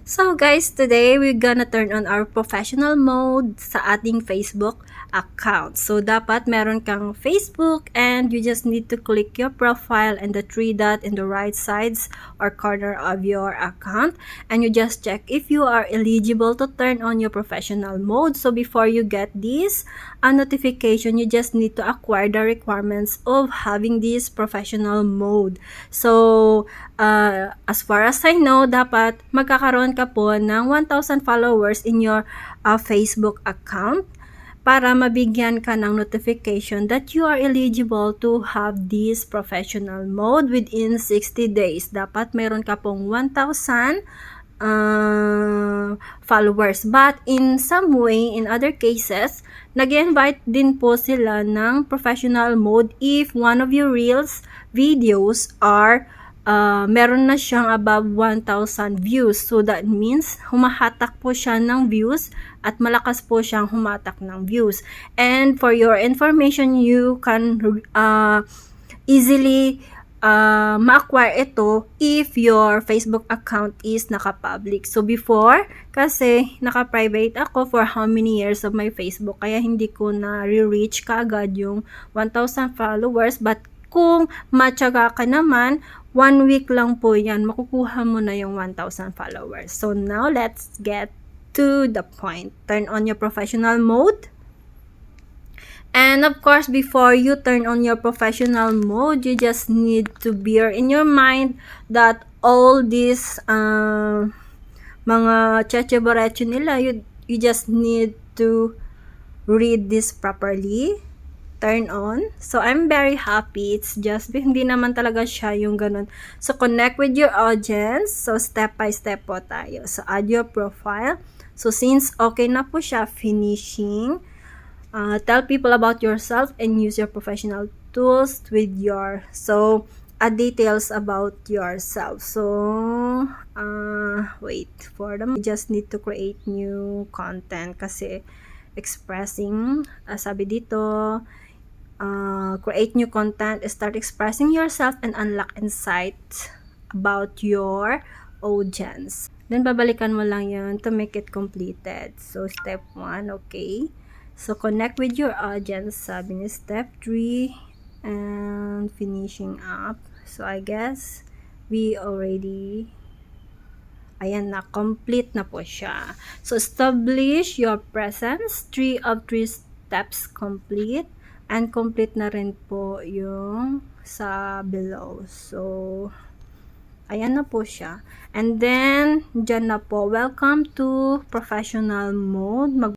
So guys, today we're gonna turn on our professional mode sa ating Facebook account. So dapat meron kang Facebook and you just need to click your profile and the three dot in the right sides or corner of your account, and you just check if you are eligible to turn on your professional mode. So before you get this notification, you just need to acquire the requirements of having this professional mode. So as far as I know, dapat magkakaroon ka po ng 1,000 followers in your Facebook account para mabigyan ka ng notification that you are eligible to have this professional mode within 60 days. Dapat meron ka pong 1,000 followers. But in some way, in other cases, nag-invite din po sila ng professional mode if one of your reels videos are meron na siyang above 1,000 views. So that means humahatak po siya ng views at malakas po siyang humatak ng views. And for your information, you can easily ma-acquire ito if your Facebook account is naka-public. So before, kasi naka-private ako for how many years of my Facebook, kaya hindi ko na re-reach kaagad yung 1,000 followers. But kung matyaga ka naman, 1 week lang po yan, makukuha mo na yung 1,000 followers. So now, let's get to the point. Turn on your professional mode. And of course, before you turn on your professional mode, you just need to bear in your mind that all these mga cheche-borecho nila, you just need to read this properly. Turn on. So, I'm very happy. It's just, hindi naman talaga siya yung ganun. So, connect with your audience. So, step by step po tayo. So, add your profile. So, since okay na po siya, finishing. Tell people about yourself and use your professional tools with your, so, add details about yourself. So, wait for them. You just need to create new content kasi expressing, sabi dito, create new content, start expressing yourself, and unlock insight about your audience. Then, babalikan mo lang yun to make it completed. So, step 1, okay. So, connect with your audience, sabi ni step 3, and finishing up. So, I guess, we already, ayan na, complete na po siya. So, establish your presence, 3 of 3 steps complete. And complete na rin po yung sa below. So, ayan na po siya. And then, dyan na po. Welcome to professional mode.